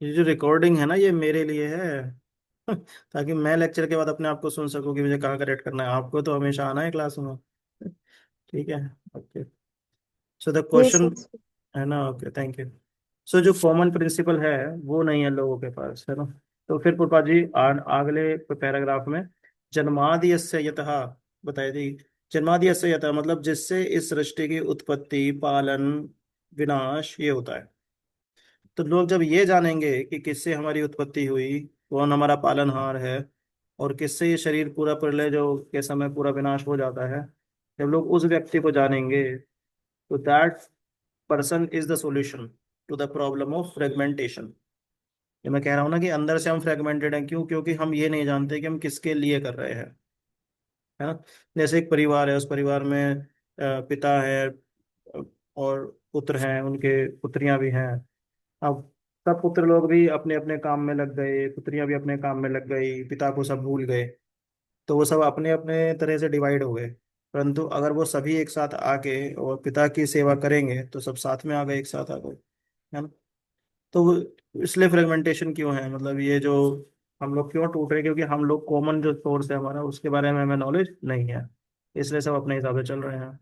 ये जो रिकॉर्डिंग है ना ये मेरे लिए है। ताकि मैं लेक्चर के बाद अपने आप को सुन सकूं कि मुझे कहाँ करेक्ट करना है। आपको तो हमेशा आना है क्लास में। ठीक है। Okay. So the yes question yes. है ना। Okay, thank you. सो जो कॉमन प्रिंसिपल है वो नहीं है लोगों के पास, है ना। तो फिर पुष्पा जी अगले पैराग्राफ में जन्मादि यस्य यतः बताइए जी। जन्मादि यस्य यतः मतलब जिससे इस सृष्टि की उत्पत्ति, पालन, विनाश ये होता है। तो लोग जब ये जानेंगे कि किससे हमारी उत्पत्ति हुई, कौन हमारा पालनहार है, और किससे ये शरीर पूरा प्रलय जो के समय पूरा विनाश हो जाता है, जब लोग उस व्यक्ति को जानेंगे तो that person is the solution to the problem of fragmentation. ये मैं कह रहा हूँ ना कि अंदर से हम फ्रेगमेंटेड हैं, क्यों? क्योंकि हम ये नहीं जानते कि हम किसके लिए कर रहे हैं, है ना। जैसे एक परिवार है, उस परिवार में पिता है, और पुत्र हैं, उनके पुत्रियां भी हैं। अब सब पुत्र लोग भी अपने अपने काम में लग गए, पुत्रियां भी अपने काम में लग गई, पिता को सब भूल गए। तो वो सब अपने अपने तरह से डिवाइड हो गए। परंतु अगर वो सभी एक साथ आके और पिता की सेवा करेंगे तो सब साथ में आ गए, एक साथ आ गए, है ना। तो इसलिए फ्रेगमेंटेशन क्यों है, मतलब ये जो हम लोग क्यों टूट रहे हैं, क्योंकि हम लोग कॉमन जो सोर्स है हमारा उसके बारे में हमें नॉलेज नहीं है। इसलिए सब अपने हिसाब से चल रहे हैं।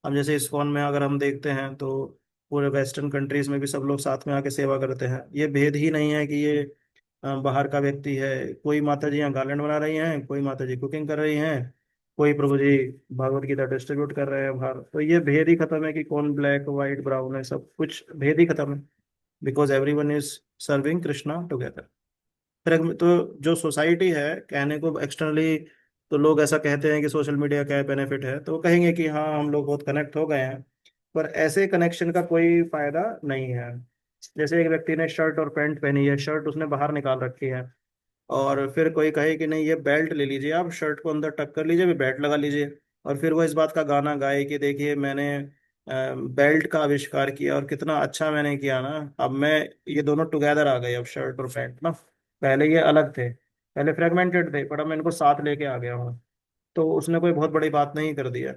अब जैसे इस्कॉन में अगर हम देखते हैं तो पूरे वेस्टर्न कंट्रीज में भी सब लोग साथ में आके सेवा करते हैं। ये भेद ही नहीं है कि ये बाहर का व्यक्ति है। कोई माता जी यहाँ गार्लेंड बना रही हैं, कोई माता जी कुकिंग कर रही हैं, कोई प्रभु जी भागवत गीता डिस्ट्रीब्यूट कर रहे हैं बाहर। तो ये भेद ही खत्म है कि कौन ब्लैक वाइट ब्राउन है, सब कुछ भेद ही खत्म है। Because every one is serving Krishna together. फिर तो जो सोसाइटी है, कहने को एक्सटर्नली तो लोग ऐसा कहते हैं कि सोशल मीडिया का बेनिफिट है, तो वो कहेंगे कि हाँ हम लोग बहुत कनेक्ट हो गए हैं। पर ऐसे कनेक्शन का कोई फायदा नहीं है। जैसे एक व्यक्ति ने शर्ट और पैंट पहनी है, शर्ट उसने बाहर निकाल रखी है, और फिर कोई कहे कि नहीं ये बेल्ट ले लीजिए, आप शर्ट को अंदर टक कर लीजिए, फिर बेल्ट लगा लीजिए, और फिर वो इस बात का गाना गाए कि देखिए मैंने बेल्ट का आविष्कार किया और कितना अच्छा मैंने किया ना। अब मैं ये दोनों टुगेदर आ गए, अब शर्ट और पैंट ना। पहले ये अलग थे, पहले फ्रेगमेंटेड थे, पर अब मैं इनको साथ लेके आ गया हूँ। तो उसने कोई बहुत बड़ी बात नहीं कर दिया।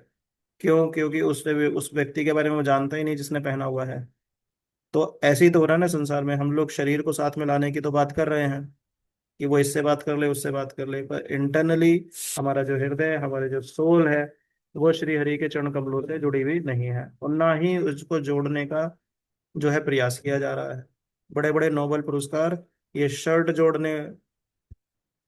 क्यों? क्योंकि उसने भी उस व्यक्ति के बारे में वो जानता ही नहीं जिसने पहना हुआ है। तो ऐसे ही तो हो रहा है ना संसार में। हम लोग शरीर को साथ में लाने की तो बात कर रहे हैं कि वो इससे बात कर ले, उससे बात कर ले, पर इंटरनली हमारा जो हृदय, हमारे जो सोल है, वो श्री हरि के चरण कमलों से जुड़ी हुई नहीं है, और ना ही उसको जोड़ने का जो है प्रयास किया जा रहा है। बड़े बड़े नोबेल पुरस्कार ये शर्ट जोड़ने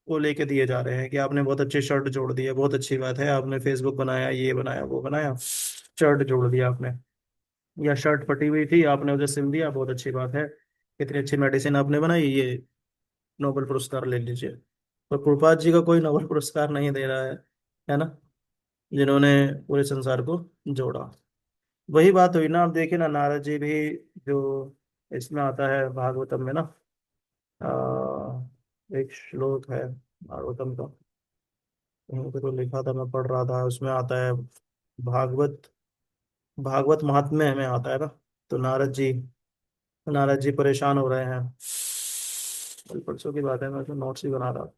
को लेके दिए जा रहे हैं कि आपने बहुत अच्छी शर्ट जोड़ दी है, बहुत अच्छी बात है, आपने फेसबुक बनाया, ये बनाया, वो बनाया, शर्ट जोड़ दिया आपने। या शर्ट फटी हुई थी, आपने उसे सिल दिया, बहुत अच्छी बात है, कितनी अच्छी मेडिसिन आपने बनाई, ये नोबेल पुरस्कार ले लीजिए। पर प्रभुपाद जी का कोई नोबेल पुरस्कार नहीं दे रहा है ना, जिन्होंने पूरे संसार को जोड़ा। वही बात हुई ना। आप देखिए ना, नारद जी भी जो इसमें आता है भागवतम में ना, एक श्लोक है भागवतम का, कहीं पे तो लिखा था, मैं पढ़ रहा था, उसमें आता है भागवत भागवत महात्म्य में आता है ना। तो नारद जी परेशान हो रहे हैं। कल परसों की बात है, मैं तो नोट्स ही बना रहा था।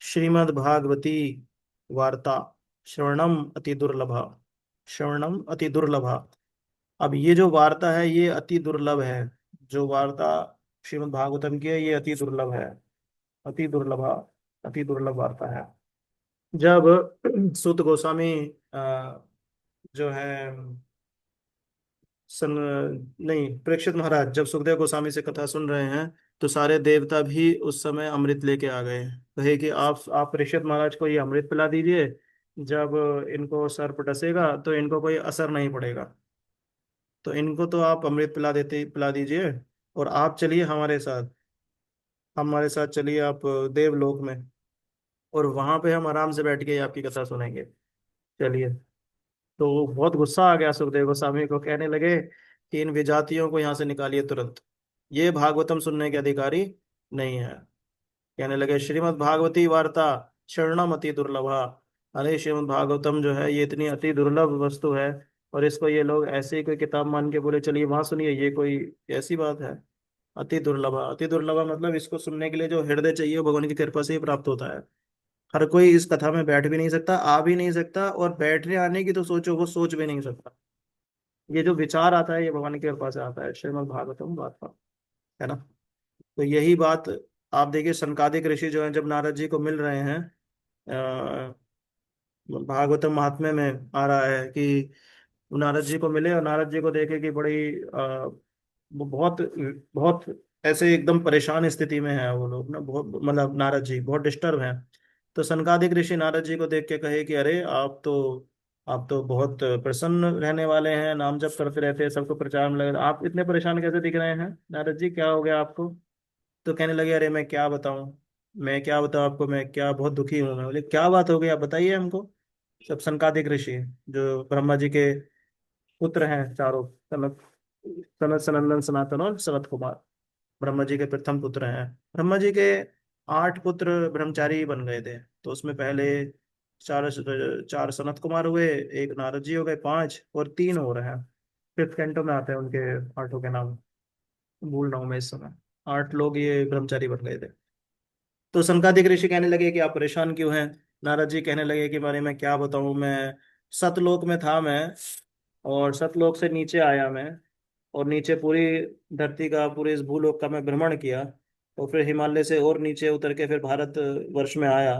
श्रीमद् भागवती वार्ता श्रवणम अति दुर्लभा, श्रवणम अति दुर्लभा। अब ये जो वार्ता है ये अति दुर्लभ है। जो वार्ता श्रीमद् भागवतम की है ये अति दुर्लभ है। अति दुर्लभा, अति दुर्लभ वार्ता है। जब सूत गोस्वामी जो है सन नहीं, परीक्षित महाराज जब सुखदेव गोस्वामी से कथा सुन रहे हैं, तो सारे देवता भी उस समय अमृत लेके आ गए। कहे कि आप परीक्षित महाराज को ये अमृत पिला दीजिए, जब इनको सर्प डसेगा तो इनको कोई असर नहीं पड़ेगा। तो इनको तो आप अमृत पिला दीजिए, और आप चलिए हमारे साथ चलिए आप देवलोक में, और वहां पे हम आराम से बैठ के आपकी कथा सुनेंगे। चलिए। तो बहुत गुस्सा आ गया सुखदेव गोस्वामी को, कहने लगे कि इन विजातियों को यहाँ से निकालिए तुरंत, ये भागवतम सुनने के अधिकारी नहीं है। कहने लगे श्रीमद् भागवती वार्ता शरणम अति दुर्लभा। अरे श्रीमद् भागवतम जो है ये इतनी अति दुर्लभ वस्तु है, और इसको ये लोग ऐसे ही कोई किताब मान के बोले चलिए वहां सुनिए, ये कोई ऐसी बात है? अति दुर्लभा, अति दुर्लभा मतलब इसको सुनने के लिए जो हृदय चाहिए वो भगवान की कृपा से ही प्राप्त होता है। हर कोई इस कथा में बैठ भी नहीं सकता, आ भी नहीं सकता, और बैठने आने की तो सोचो, वो सोच भी नहीं सकता। ये जो विचार आता है ये भगवान की कृपा से आता है, श्रीमद् भागवतम बात का, है ना। तो यही बात आप देखिए, सनकादिक ऋषि जो है जब नारद जी को मिल रहे हैं, भागवतम महात्म्य में आ रहा है कि नारद जी को मिले और नारद जी को देखे कि बड़ी वो बहुत बहुत ऐसे एकदम परेशान स्थिति में है वो लोग ना, बहुत मतलब नारद जी बहुत डिस्टर्ब हैं। तो सनकादिक ऋषि नारद जी को देख के कहे कि अरे आप तो बहुत प्रसन्न रहने वाले हैं, नाम जप करते रहते हैं, सबको प्रचार में लगे, आप इतने परेशान कैसे दिख रहे हैं नारद जी, क्या हो गया आपको। तो कहने लगे अरे मैं क्या बताऊं आपको, मैं क्या बहुत दुखी हूं। मैं बोले क्या बात हो गई, आप बताइए हमको। सब सनकादिक ऋषि जो ब्रह्मा जी के पुत्र हैं चारों, सनत सनत सनंदन सनातन और सनत कुमार, ब्रह्मा जी के प्रथम पुत्र हैं। ब्रह्मा जी के 8 पुत्र ब्रह्मचारी बन गए थे, तो उसमें पहले चार चार सनत कुमार हुए, एक नारद जी हो गए, 5 और 3 हो रहे हैं। फिफ्थ कैंटो में आते हैं उनके 8 के नाम, भूल रहा हूँ मैं इस समय। 8 लोग ये ब्रह्मचारी बन गए थे। तो सनकादिक ऋषि कहने लगे कि आप परेशान क्यों हैं। नारद जी कहने लगे कि बारे में क्या बताऊं, मैं सतलोक में था मैं, और सतलोक से नीचे आया मैं, और नीचे पूरी धरती का, पूरे इस भूलोक का मैं भ्रमण किया, और फिर हिमालय से और नीचे उतर के फिर भारत वर्ष में आया।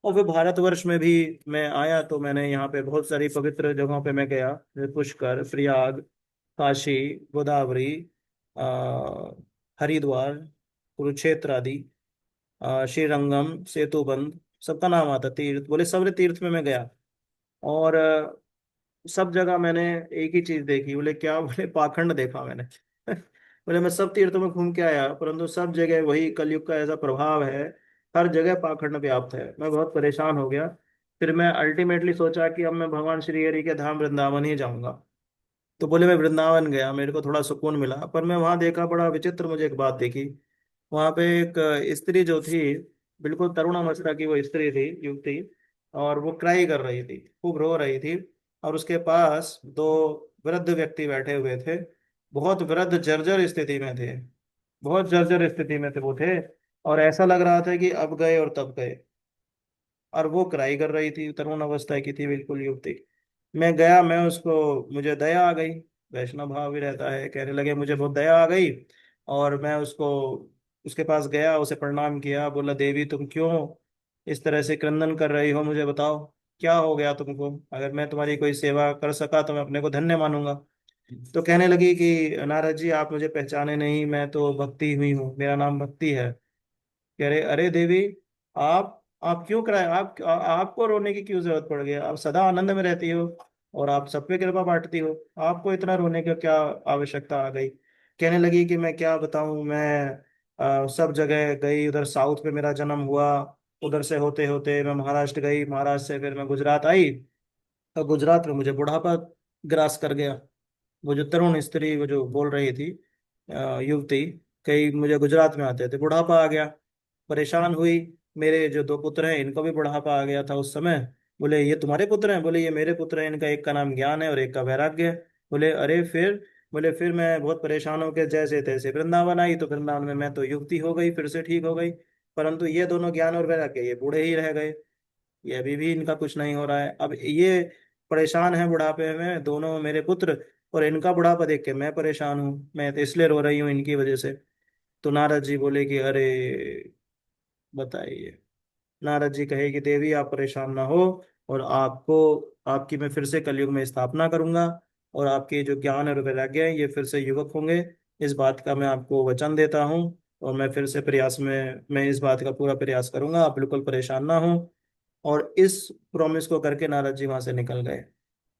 और फिर भारतवर्ष में भी मैं आया तो मैंने यहाँ पे बहुत सारी पवित्र जगहों पे मैं गया, जैसे पुष्कर, प्रयाग, काशी, गोदावरी, आ, हरिद्वार, कुरुक्षेत्र आदि, श्रीरंगम, सेतुबंध, सबका नाम आता तीर्थ, बोले सारे तीर्थ में मैं गया। और सब जगह मैंने एक ही चीज देखी। बोले क्या, बोले पाखंड देखा मैंने। बोले मैं सब तीर्थों में घूम के आया, परंतु सब जगह वही कलयुग का ऐसा प्रभाव है, हर जगह पाखंड व्याप्त है। मैं बहुत परेशान हो गया। फिर मैं अल्टीमेटली सोचा कि अब मैं भगवान श्री हरि के धाम वृंदावन ही जाऊंगा। तो बोले मैं वृंदावन गया, मेरे को थोड़ा सुकून मिला, पर मैं वहां देखा बड़ा विचित्र, मुझे एक बात देखी। वहां पे एक स्त्री जो थी, बिल्कुल तरुणावस्था की वो स्त्री थी, युवती, और वो क्राई कर रही थी, खूब रो रही थी। और उसके पास 2 वृद्ध व्यक्ति बैठे हुए थे, बहुत वृद्ध जर्जर स्थिति में थे, बहुत जर्जर स्थिति में थे वो थे। और ऐसा लग रहा था कि अब गए और तब गए। और वो क्राई कर रही थी, तरुण अवस्था की थी बिल्कुल युवती। मैं गया, मैं उसको, मुझे दया आ गई, वैष्णव भाव भी रहता है, कहने लगे मुझे बहुत दया आ गई। और मैं उसको, उसके पास गया, उसे प्रणाम किया, बोला देवी तुम क्यों इस तरह से क्रंदन कर रही हो, मुझे बताओ क्या हो गया तुमको, अगर मैं तुम्हारी कोई सेवा कर सका तो मैं अपने को धन्य मानूंगा। तो कहने लगी कि नारद जी आप मुझे पहचाने नहीं, मैं तो भक्ति हुई हूँ, मेरा नाम भक्ति है। कह रहे अरे देवी, आप क्यों कराए, आपको रोने की क्यों जरूरत पड़ गई, आप सदा आनंद में रहती हो और आप सब पे कृपा बांटती हो, आपको इतना रोने की क्या आवश्यकता आ गई। कहने लगी कि मैं क्या बताऊं, मैं सब जगह गई, उधर साउथ पे मेरा जन्म हुआ, उधर से होते होते मैं महाराष्ट्र गई, महाराष्ट्र से फिर मैं गुजरात आई, और गुजरात में मुझे बुढ़ापा ग्रास कर गया। वो जो तरुण स्त्री, वो जो बोल रही थी, युवती, कई मुझे गुजरात में आते थे, बुढ़ापा आ गया, परेशान हुई। मेरे जो 2 पुत्र हैं इनको भी बुढ़ापा आ गया था उस समय। बोले ये तुम्हारे पुत्र हैं, बोले ये मेरे पुत्र हैं, इनका एक का नाम ज्ञान है और एक का वैराग्य है। बोले अरे फिर, बोले फिर मैं बहुत परेशान होकर जैसे तैसे वृंदावन आई, तो वृंदावन में मैं तो युवती हो गई, फिर से ठीक हो गई, परंतु ये दोनों ज्ञान और वैराग्य ये बूढ़े ही रह गए, ये अभी भी इनका कुछ नहीं हो रहा है। अब ये परेशान है बुढ़ापे में, दोनों मेरे पुत्र, और इनका बुढ़ापा देख के मैं परेशान हूँ, मैं तो इसलिए रो रही हूँ इनकी वजह से। तो नारद जी बोले कि अरे बताइए। नारद जी कहे कि देवी आप परेशान ना हो, और आपको, आपकी मैं फिर से कलयुग में स्थापना करूंगा, और आपके जो ज्ञान और वैराग्य है ये फिर से युवक होंगे, इस बात का मैं आपको वचन देता हूँ। और मैं फिर से प्रयास में, मैं इस बात का पूरा प्रयास करूंगा, आप बिल्कुल परेशान ना हो। और इस प्रॉमिस को करके नारद जी वहां से निकल गए।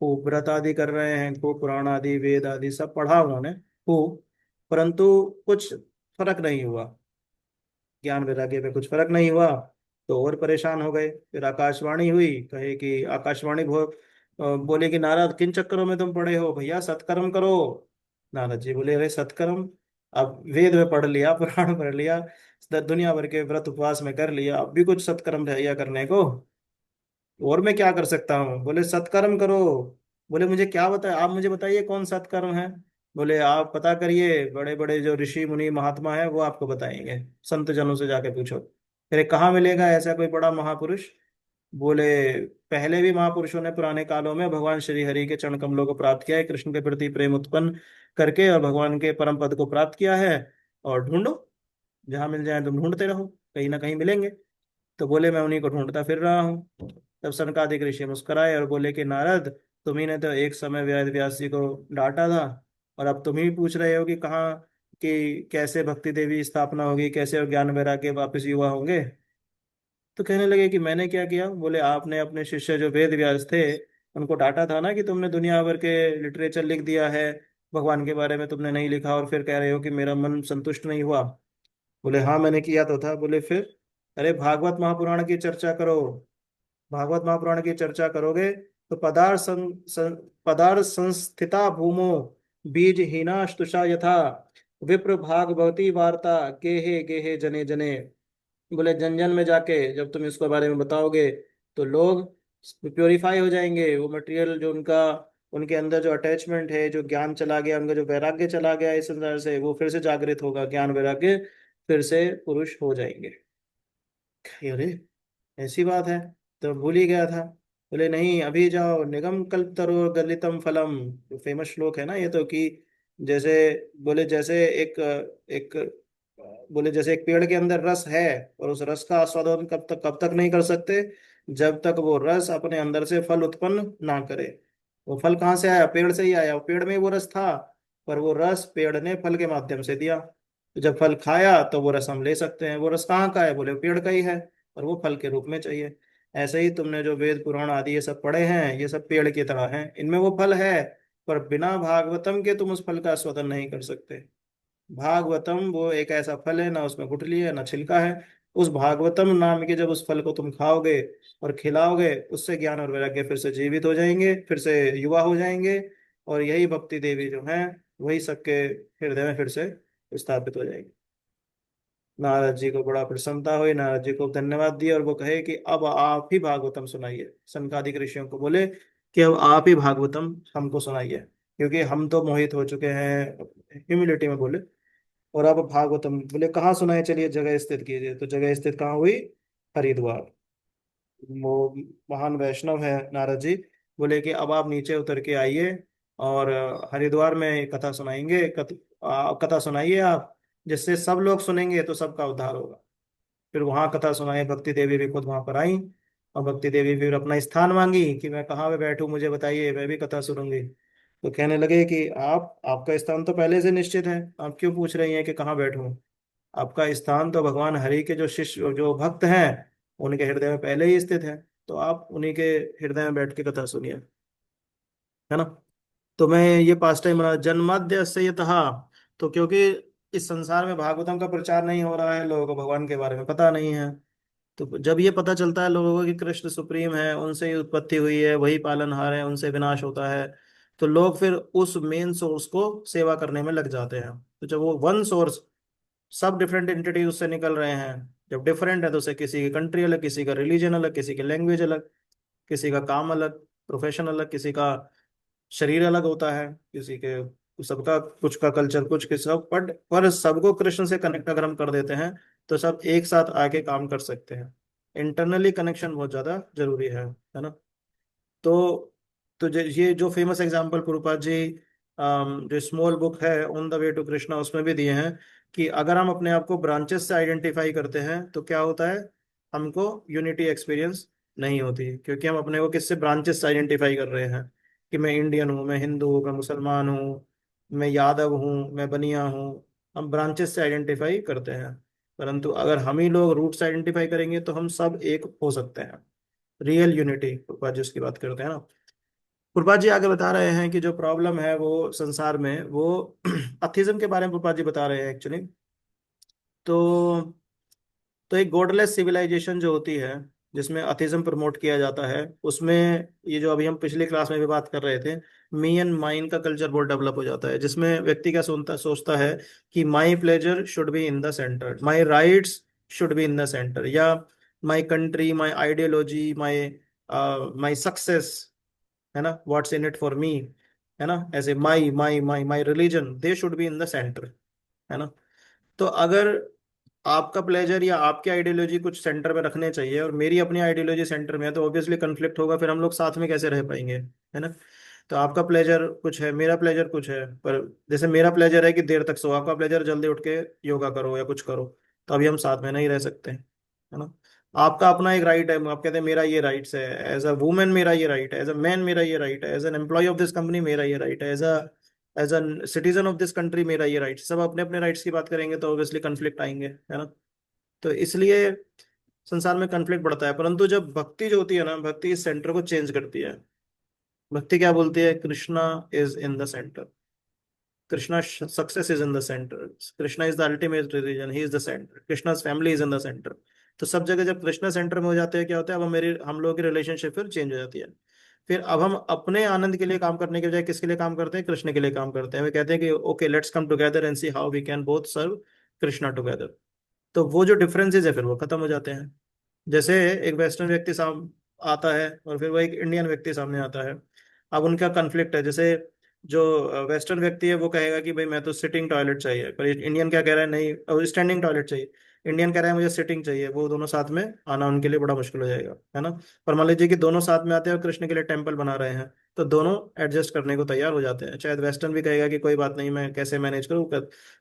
खूब व्रत आदि कर रहे हैं, खूब पुराण आदि वेद आदि सब पढ़ा उन्होंने खूब, परंतु कुछ फर्क नहीं हुआ, ज्ञान वैराग्य पे कुछ फर्क नहीं हुआ। तो और परेशान हो गए। फिर आकाशवाणी हुई, कहे कि आकाशवाणी बोले कि नारद किन चक्करों में तुम पड़े हो, भैया सत्कर्म करो। नारद जी बोले अरे सत्कर्म, अब वेद में पढ़ लिया, पुराण पढ़ लिया, दुनिया भर के व्रत उपवास में कर लिया, अब भी कुछ सत्कर्म रह गया करने को, और मैं क्या कर सकता हूँ। बोले सत्कर्म करो। बोले मुझे क्या बता, आप मुझे बताइए कौन सत्कर्म है। बोले आप पता करिए, बड़े बड़े जो ऋषि मुनि महात्मा है वो आपको बताएंगे, संत जनों से जाके पूछो। फिर कहाँ मिलेगा ऐसा कोई बड़ा महापुरुष। बोले पहले भी महापुरुषों ने पुराने कालों में भगवान श्री हरि के चरण कमलों को प्राप्त किया है, कृष्ण के प्रति प्रेम उत्पन्न करके और भगवान के परम पद को प्राप्त किया है। और ढूंढो, जहां मिल जाए तुम ढूंढते रहो, कहीं ना कहीं मिलेंगे। तो बोले मैं उन्हीं को ढूंढता फिर रहा हूँ। तब सनकादिक ऋषि मुस्कुराए और बोले कि नारद, तुम्ही ने तो एक समय वेद व्यास जी को डांटा था, और अब तुम ही पूछ रहे हो कि कहाँ, कि कैसे भक्ति देवी स्थापना होगी, कैसे वो ज्ञान वैराग्य वापस युवा होंगे। तो कहने लगे कि मैंने क्या किया। बोले आपने अपने शिष्य जो वेद व्यास थे उनको डांटा था ना, कि तुमने दुनिया भर के लिटरेचर लिख दिया है, भगवान के बारे में तुमने नहीं लिखा, और फिर कह रहे हो कि मेरा मन संतुष्ट नहीं हुआ। बोले हाँ मैंने किया तो था। बोले फिर, अरे भागवत महापुराण की चर्चा करो। भागवत महापुराण की चर्चा करोगे तो पदार्थ संस्थिता भूमो बीज हीनास्तुषा यथा विप्र भागवती वार्ता गेहे गेहे जने जने। बोले जन जन में जाके जब तुम इसके बारे में बताओगे तो लोग प्योरीफाई हो जाएंगे, वो मटेरियल जो उनका, उनके अंदर जो अटैचमेंट है, जो ज्ञान चला गया, उनका जो वैराग्य चला गया इस संसार से, वो फिर से जागृत होगा, ज्ञान वैराग्य फिर से पुरुष हो जाएंगे। अरे ऐसी बात है, तो भूल ही गया था। बोले नहीं, अभी जाओ, निगम कल्प तरो गलितम फलम, फेमस श्लोक है ना ये तो, कि जैसे, बोले जैसे एक एक बोले जैसे एक पेड़ के अंदर रस है, और उस रस का आस्वादन कब तक नहीं कर सकते, जब तक वो रस अपने अंदर से फल उत्पन्न ना करे। वो फल कहाँ से आया, पेड़ से ही आया, वो पेड़ में वो रस था, पर वो रस पेड़ ने फल के माध्यम से दिया। तो जब फल खाया तो वो रस हम ले सकते हैं। वो रस कहाँ का है, बोले पेड़ का ही है, और वो फल के रूप में चाहिए। ऐसे ही तुमने जो वेद पुराण आदि ये सब पढ़े हैं, ये सब पेड़ की तरह हैं, इनमें वो फल है, पर बिना भागवतम के तुम उस फल का आस्वादन नहीं कर सकते। भागवतम वो एक ऐसा फल है, ना उसमें गुठली है ना छिलका है। उस भागवतम नाम के जब उस फल को तुम खाओगे और खिलाओगे, उससे ज्ञान और वैराग्य फिर से जीवित हो जाएंगे, फिर से युवा हो जाएंगे, और यही भक्ति देवी जो है वही सबके हृदय में फिर से स्थापित हो जाएगी। नारद जी को बड़ा प्रसन्नता हुई, नारद जी को धन्यवाद दिया, और वो कहे कि अब आप ही भागवतम सुनाइए। सनकादिक ऋषियों को बोले कि अब आप ही भागवतम हमको सुनाइए, क्योंकि हम तो मोहित हो चुके हैं, ह्यूमिलिटी में बोले। और अब भागवतम बोले कहाँ सुनाए, चलिए जगह स्थित कीजिए। तो जगह स्थित कहाँ हुई, हरिद्वार। वो महान वैष्णव है नारद जी, बोले कि अब आप नीचे उतर के आइए, और हरिद्वार में एक कथा सुनाएंगे, कथा सुनाइए आप, जिससे सब लोग सुनेंगे तो सबका उद्धार होगा। फिर वहां कथा सुनाई, भक्ति देवी भी खुद वहां पर आई, और भक्ति देवी फिर अपना स्थान मांगी कि मैं कहाँ पे बैठूं, मुझे बताइए, मैं भी कथा सुनूंगी। तो कहने लगे कि आप, आपका स्थान तो पहले से निश्चित है, आप क्यों पूछ रही हैं कि कहाँ बैठूं। आपका स्थान तो भगवान हरि के जो शिष्य, जो भक्त हैं, उनके हृदय में पहले ही स्थित है। तो आप उन्हीं के हृदय में बैठ के कथा सुनिए, है ना। तो मैं ये पास टाइम बना जन्माद्य से ये था। तो क्योंकि इस संसार में भागवतम का प्रचार नहीं हो रहा है, लोगों को भगवान के बारे में पता नहीं है। तो जब ये पता चलता है लोगों को कि कृष्ण सुप्रीम है, उनसे ही उत्पत्ति हुई है, वही पालनहार है, उनसे विनाश होता है, तो लोग फिर उस मेन सोर्स को सेवा करने में लग जाते हैं। तो जब वो वन सोर्स, सब डिफरेंट एंटिटीज उससे निकल रहे हैं, जब डिफरेंट है तो उससे किसी की कंट्री अलग, किसी का रिलीजन अलग, किसी की लैंग्वेज अलग, किसी का काम अलग, प्रोफेशन अलग, किसी का शरीर अलग होता है, किसी के, सबका कुछ का कल्चर कुछ के सब, पर सबको कृष्ण से कनेक्ट अगर हम कर देते हैं तो सब एक साथ आके काम कर सकते हैं। इंटरनली कनेक्शन बहुत ज्यादा जरूरी है ना। तो ये जो फेमस एग्जांपल प्रभुपाद जी, जो स्मॉल बुक है on the way to Krishna, उसमें भी दिए हैं कि अगर हम अपने आप को ब्रांचेस से आइडेंटिफाई करते हैं तो क्या होता है, हमको यूनिटी एक्सपीरियंस नहीं होती, क्योंकि हम अपने को किससे, ब्रांचेस से आइडेंटिफाई कर रहे हैं, कि मैं इंडियन हूँ, मैं हिंदू हूँ, मैं मुसलमान हूँ, मैं यादव हूँ, मैं बनिया हूँ। हम ब्रांचेस से आइडेंटिफाई करते हैं, परंतु अगर हम ही लोग रूट से आइडेंटिफाई करेंगे तो हम सब एक हो सकते हैं। रियल यूनिटी प्रभुपाद जी उसकी बात करते हैं ना। प्रभुपाद जी आगे बता रहे हैं कि जो प्रॉब्लम है वो संसार में, वो अथिज्म के बारे में प्रभुपाद जी बता रहे हैं एक्चुअली। तो एक गॉडलेस सिविलाइजेशन जो होती है, जिसमें अथिज्म प्रमोट किया जाता है, उसमें ये जो अभी हम पिछले क्लास में भी बात कर रहे थे, मी एंड माइन का कल्चर बहुत डेवलप हो जाता है, जिसमें व्यक्ति क्या सोचता है कि my pleasure should be in the centre, my rights should be in the centre, या my country, my ideology, my my success, है ना, what's in it for me, है ना, ऐसे my my my my religion they should be in the centre, है ना। तो अगर आपका प्लेजर या आपकी आइडियोलॉजी कुछ सेंटर में रखने चाहिए और मेरी अपनी आइडियोलॉजी सेंटर में है, तो ऑब्वियसली कन्फ्लिक्ट होगा, फिर हम लोग साथ में कैसे रह पाएंगे, है ना। तो आपका प्लेजर कुछ है, मेरा प्लेजर कुछ है, पर जैसे मेरा प्लेजर है कि देर तक सो, आपका प्लेजर जल्दी उठ के योगा करो या कुछ करो, तो अभी हम साथ में नहीं रह सकते, है ना। आपका अपना एक राइट है, आप कहते हैं मेरा ये राइट्स है, एज अ वुमेन मेरा ये राइट है, एज अ मैन मेरा ये राइट है, as an employee of this company मेरा ये राइट है, as a citizen of this country मेरा ये राइट, सब अपने अपने राइट्स की बात करेंगे तो ऑब्वियसली कन्फ्लिक्ट आएंगे, है ना। तो इसलिए संसार में कन्फ्लिक्ट बढ़ता है, परंतु जब भक्ति जो होती है ना, भक्ति इस सेंटर को चेंज करती है। भक्ति क्या बोलती है? Krishna is in the centre, Krishna success is in the centre, Krishna is the ultimate religion, he is the centre, Krishna family is in the centre. तो सब जगह जब कृष्णा सेंटर में हो जाते हैं, क्या होता है, अब हम लोगों की रिलेशनशिप फिर चेंज हो जाती है। फिर अब हम अपने आनंद के लिए काम करने के बजाय किसके लिए काम करते हैं? कृष्ण के लिए काम करते हैं। वे कहते हैं कि okay, let's come together and see how we can both serve Krishna together. तो वो जो डिफरेंसेस है फिर वो खत्म हो जाते हैं। जैसे एक वेस्टर्न व्यक्ति साम आता है और फिर वो एक इंडियन व्यक्ति सामने आता है, अब उनका कन्फ्लिक्ट है। जैसे जो वेस्टर्न व्यक्ति है वो कहेगा कि भाई मैं तो सिटिंग टॉयलेट चाहिए, पर इंडियन क्या कह रहा है? नहीं, स्टैंडिंग टॉयलेट चाहिए। इंडियन कह रहा है मुझे सिटिंग चाहिए। वो दोनों साथ में आना उनके लिए बड़ा मुश्किल हो जाएगा, है ना। पर मान लीजिए कि दोनों साथ में आते हैं और कृष्ण के लिए टेम्पल बना रहे हैं, तो दोनों एडजस्ट करने को तैयार हो जाते हैं। शायद वेस्टर्न भी कहेगा कि कोई बात नहीं, मैं कैसे मैनेज करूँ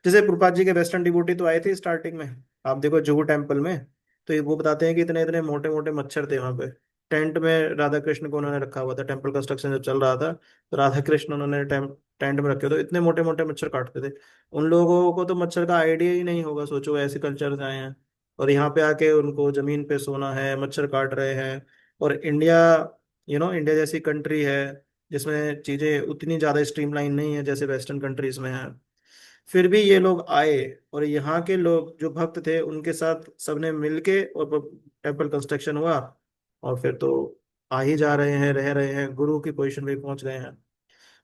जैसे प्रभुपाद जी के वेस्टर्न डिवोटी तो आए थे स्टार्टिंग में, आप देखो जुहू टेम्पल में, तो वो बताते हैं कि इतने इतने मोटे मोटे मच्छर थे वहां पे। टेंट में राधा कृष्ण को उन्होंने रखा हुआ था, टेम्पल कंस्ट्रक्शन जब चल रहा था, तो राधा कृष्ण उन्होंने टेंट में रखे, तो इतने मोटे मोटे मच्छर काटते थे। उन लोगों को तो मच्छर का आइडिया ही नहीं होगा, सोचो ऐसे कल्चर से आए हैं, और यहाँ पे आके उनको जमीन पे सोना है, मच्छर काट रहे हैं। और इंडिया, इंडिया जैसी कंट्री है जिसमें चीजें उतनी ज्यादा स्ट्रीमलाइन नहीं है जैसे वेस्टर्न कंट्रीज में है, फिर भी ये लोग आए, और यहाँ के लोग जो भक्त थे उनके साथ सबने मिलके और टेम्पल कंस्ट्रक्शन हुआ, और फिर तो आ ही जा रहे हैं, रह रहे हैं, गुरु की पोजीशन पे पहुंच गए हैं।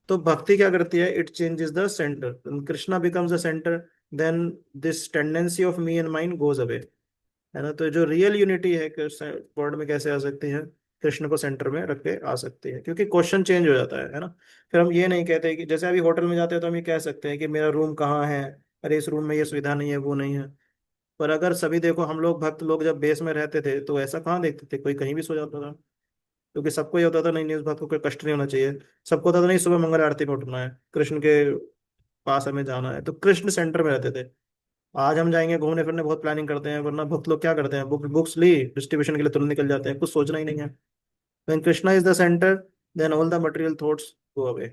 तो भक्ति क्या करती है? It changes the centre, Krishna becomes the centre, then this tendency of me and mind goes away, है ना। तो जो रियल यूनिटी है वर्ड में कैसे आ सकती है? कृष्ण को सेंटर में रख के आ सकती है, क्योंकि क्वेश्चन चेंज हो जाता है ना। फिर हम ये नहीं कहते कि जैसे अभी होटल में जाते हैं तो हम ये कह सकते हैं कि मेरा रूम कहाँ है, अरे इस रूम में ये सुविधा नहीं है, वो नहीं है। पर अगर सभी देखो, हम लोग भक्त लोग जब बेस में रहते थे तो ऐसा कहाँ देखते थे, कोई कहीं भी सो जाता था, क्योंकि सबको ये होता था नहीं नहीं, उस भक्त को कोई कष्ट नहीं होना चाहिए। सबको होता था नहीं, सुबह मंगल आरती में उठना है, कृष्ण के पास हमें जाना है, तो कृष्ण सेंटर में रहते थे। आज हम जाएंगे घूमने फिरने, बहुत प्लानिंग करते हैं, वरना भक्त लोग क्या करते हैं, बुक्स ली डिस्ट्रीब्यूशन के लिए तुरंत निकल जाते हैं, कुछ सोचना ही नहीं है। When Krishna is the centre, then all the material thoughts go away.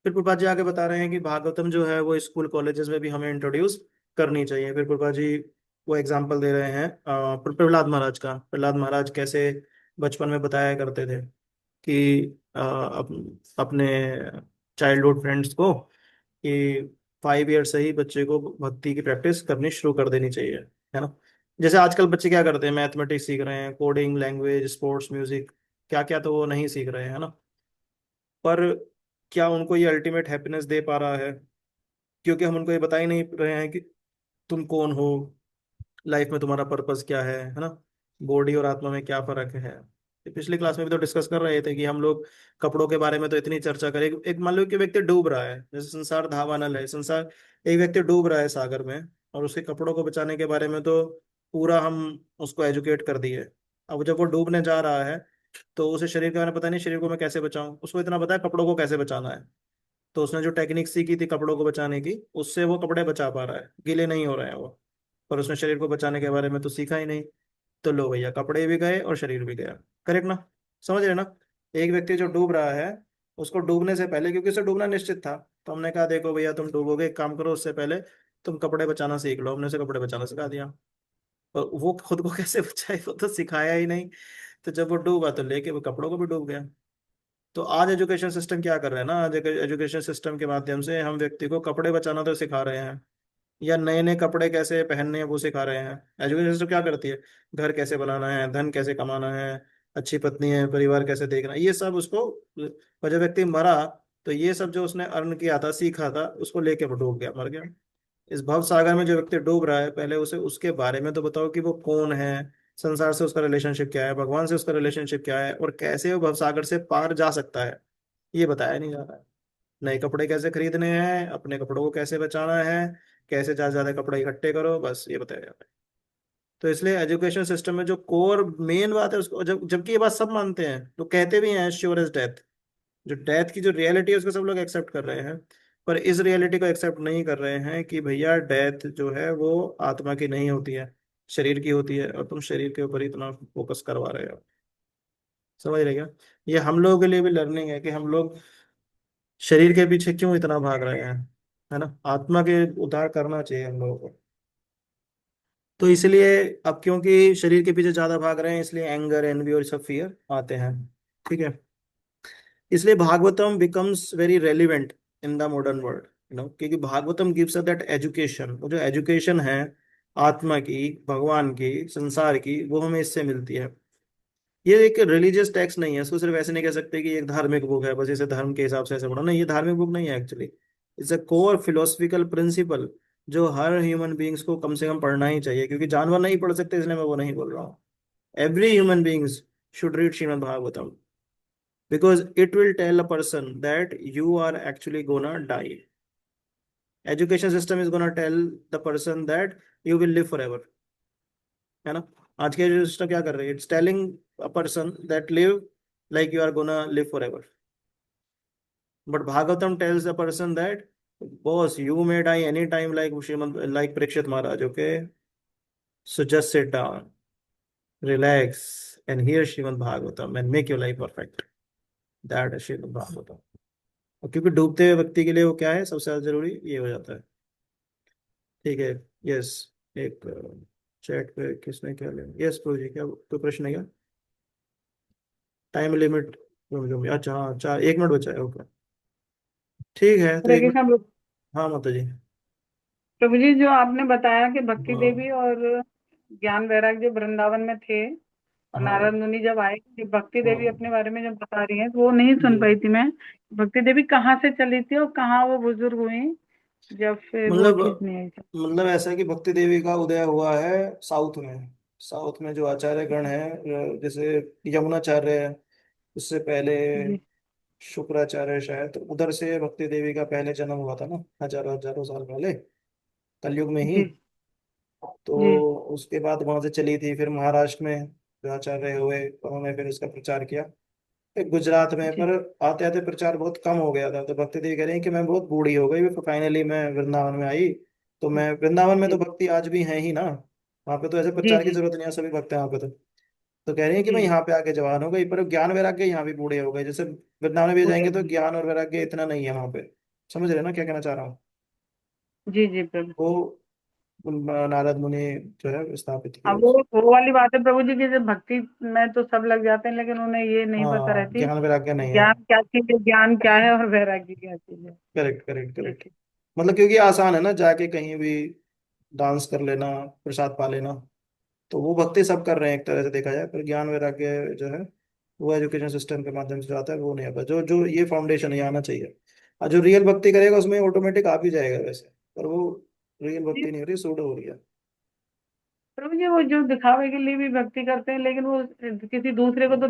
फिर प्रभुपाद जी आगे बता रहे हैं कि भागवतम जो है वो स्कूल कॉलेजेस में भी हमें इंट्रोड्यूस करनी चाहिए। फिर प्रभुपाद जी वो एग्जाम्पल दे रहे हैं प्रहलाद महाराज का। प्रहलाद महाराज कैसे बचपन में बताया करते थे कि अपने चाइल्डहुड फ्रेंड्स को कि 5 ईयर से ही बच्चे को भक्ति की प्रैक्टिस करनी शुरू कर देनी चाहिए, है ना। जैसे आजकल बच्चे क्या करते हैं, मैथमेटिक्स सीख रहे हैं, कोडिंग, लैंग्वेज, स्पोर्ट्स, म्यूजिक, क्या क्या तो वो नहीं सीख रहे हैं, है ना। पर क्या उनको ये अल्टीमेट हैप्पीनेस दे पा रहा है? क्योंकि हम उनको ये बता ही नहीं रहे हैं कि तुम कौन हो, लाइफ में तुम्हारा पर्पस क्या है ना, बॉडी और आत्मा में क्या फर्क है। ये पिछली क्लास में भी तो डिस्कस कर रहे थे कि हम लोग कपड़ों के बारे में तो इतनी चर्चा करें, एक मान लो कि व्यक्ति डूब रहा है, जैसे संसार धावानल है, संसार, एक व्यक्ति डूब रहा है सागर में, और उसके कपड़ों को बचाने के बारे में तो पूरा हम उसको एजुकेट कर दिए। अब जब वो डूबने जा रहा है, तो उसे शरीर के बारे में पता नहीं, शरीर को मैं कैसे बचाऊं, उसको इतना पता है कपड़ों को कैसे बचाना है। तो उसने जो टेक्निक सीखी थी कपड़ों को बचाने की, उससे वो कपड़े बचा पा रहा है, गीले नहीं हो रहे हैं वो। पर उसने शरीर को बचाने के बारे में तो सीखा ही नहीं। तो लो भैया, कपड़े भी गए और शरीर भी गया। करेक्ट ना? समझ रहे ना? एक व्यक्ति जो डूब रहा है, उसको डूबने से पहले, क्योंकि उसे डूबना निश्चित था, तो हमने कहा देखो भैया तुम डूबोगे, एक काम करो, उससे पहले तुम कपड़े बचाना सीख लो। हमने उसे कपड़े बचाना सिखा दिया। और वो खुद को कैसे बचाए, वो तो सिखाया ही नहीं। तो जब वो डूबा तो लेके वो कपड़ों को भी डूब गया। तो आज एजुकेशन सिस्टम क्या कर रहा है ना, आज एजुकेशन सिस्टम के माध्यम से हम व्यक्ति को कपड़े बचाना तो सिखा रहे हैं, या नए नए कपड़े कैसे पहनने हैं वो सिखा रहे हैं। एजुकेशन सिस्टम क्या करती है? घर कैसे बनाना है, धन कैसे कमाना है, अच्छी पत्नी है, परिवार कैसे देखना है, ये सब उसको। और जब व्यक्ति मरा, तो ये सब जो उसने अर्न किया था, सीखा था, उसको लेके वो डूब गया, मर गया। इस भव सागर में जो व्यक्ति डूब रहा है, पहले उसे उसके बारे में तो बताओ कि वो कौन है, संसार से उसका रिलेशनशिप क्या है, भगवान से उसका रिलेशनशिप क्या है, और कैसे वो भव सागर से पार जा सकता है, ये बताया नहीं जा रहा है। नए कपड़े कैसे खरीदने हैं, अपने कपड़ों को कैसे बचाना है, कैसे ज्यादा से ज्यादा कपड़े इकट्ठे करो, बस ये बताया जाता है। तो इसलिए एजुकेशन सिस्टम में जो कोर मेन बात है उसको, जबकि ये बात सब मानते हैं, तो कहते भी हैं श्योर एज डेथ, जो डेथ की जो रियलिटी है उसको सब लोग एक्सेप्ट कर रहे हैं, पर इस रियलिटी को एक्सेप्ट नहीं कर रहे हैं कि भैया डेथ जो है वो आत्मा की नहीं होती है, शरीर की होती है, और तुम शरीर के ऊपर इतना फोकस करवा रहे हो। समझ रहे क्या? ये हम लोगों के लिए भी लर्निंग है कि हम लोग शरीर के पीछे क्यों इतना भाग रहे हैं, है ना? आत्मा के उद्धार करना चाहिए हम लोगों को। तो इसलिए अब क्योंकि शरीर के पीछे ज्यादा भाग रहे हैं, इसलिए एंगर, एनवी और सब फियर आते हैं। ठीक है। इसलिए Bhagavatam becomes very relevant in the modern world, क्योंकि Bhagavatam gives us that education, वो जो एजुकेशन है आत्मा की, भगवान की, संसार की, वो हमें इससे मिलती है। ये एक रिलीजियस टेक्स्ट नहीं है, इसको सिर्फ ऐसे नहीं कह सकते कि एक धार्मिक बुक है बस, इसे धर्म के हिसाब से ऐसे पढ़ो, नहीं, ये धार्मिक बुक नहीं है actually. It's a core philosophical principle जो हर ह्यूमन बींग्स को कम से कम पढ़ना ही चाहिए, क्योंकि जानवर नहीं पढ़ सकते इसलिए मैं वो नहीं बोल रहा हूँ। Every human beings should read Shrimad Bhagavatam, because it will tell a person that you are actually gonna die. Education system is gonna tell the person that you will live forever, है ना? आज के सिस्टम क्या कर रही है? It's telling a person that live like you are gonna live forever, but Bhagavatam tells the person that boss you may die any time, like Shrimant, like Parikshit Maharaj, okay? So just sit down, relax and hear Shrimad Bhagavatam and make your life perfect. That is Shrimad Bhagavatam. और क्योंकि डूबते हुए व्यक्ति के लिए वो क्या है, सबसे ज्यादा जरूरी ये हो जाता है। ठीक है। यस। एक चैट पे किसने क्या लिया? यस प्रभु जी, क्या कोई प्रश्न है क्या? Time limit? अच्छा हाँ, 1 मिनट बचा है, ओके। ठीक है, तो हरे 1 मिनट। कृष्ण हाँ माता जी। प्रभु जी, जो आपने बताया कि भक्ति हाँ देवी और ज्ञान वैराग्य जो वृंदावन में थे और नारद हाँ मुनि जब आए, कि भक्ति देवी हाँ अपने बारे में जब बता रही हैं तो वो नहीं जी। सुन पाई थी मैं। भक्ति देवी कहाँ से चली थी और कहाँ वो बुजुर्ग हुई जब फिर वो मतलब ठीक नहीं आई थी? ऐसा है कि भक्ति देवी का उदय हुआ है साउथ में। साउथ में जो आचार्य गण है, जैसे यमुनाचार्य है, उससे पहले जी शुक्राचार्य शायद, तो उधर से भक्ति देवी का पहले जन्म हुआ था ना, हजारों हजारों साल पहले, कलयुग में ही। जी तो जी उसके बाद वहां से चली थी, फिर महाराष्ट्र में जो आचार्य हुए उन्होंने फिर इसका प्रचार किया, फिर गुजरात में, जी पर आते आते प्रचार बहुत कम हो गया था, तो भक्ति देवी कह रही है कि मैं बहुत बूढ़ी हो गई, फिर फाइनली मैं वृंदावन में आई। तो मैं वृंदावन में तो जी भक्ति आज भी है ही ना, वहां पे तो ऐसे जी प्रचार की जी जरूरत नहीं है, सभी भक्त हैं वहां पे तो कह रही है कि जी मैं यहाँ पे आके जवान हो गई, पर ज्ञान वैराग्य यहाँ भी बूढ़े हो गए, जैसे वृंदावन में भी बूढ़े जाएंगे हो तो गए। ज्ञान और वैराग्य इतना नहीं है वहां पे। समझ रहे हैं ना क्या कहना चाह रहा हूँ? जी जी प्रभु। वो नारद मुनि जो है स्थापित किया अब उस। वो वाली बात है प्रभु जी की, जब भक्ति में तो सब लग जाते हैं लेकिन उन्हें ये नहीं पता हाँ, रहती ज्ञान वैराग्य कि नहीं है। ज्ञान क्या चीज है, ज्ञान क्या है और वैराग्य क्या चीज है। करेक्ट करेक्ट ये करेक्ट। चीज। मतलब क्योंकि आसान है ना, जाके कहीं भी डांस कर लेना, प्रसाद पा लेना, तो वो भक्ति सब कर रहे हैं एक तरह से देखा जाए, पर ज्ञान वैराग्य जो है वो एजुकेशन सिस्टम के माध्यम से जो आता है वो नहीं आता, जो जो ये फाउंडेशन है, ये आना चाहिए। और जो रियल भक्ति करेगा उसमें ऑटोमेटिक आ भी जाएगा वैसे, पर वो रियल जी भक्ति नहीं हो रही, सूडो हो रही है। प्रभु जी, वो जो दिखावे के लिए भी भक्ति करते हैं लेकिन वो किसी दूसरे को तो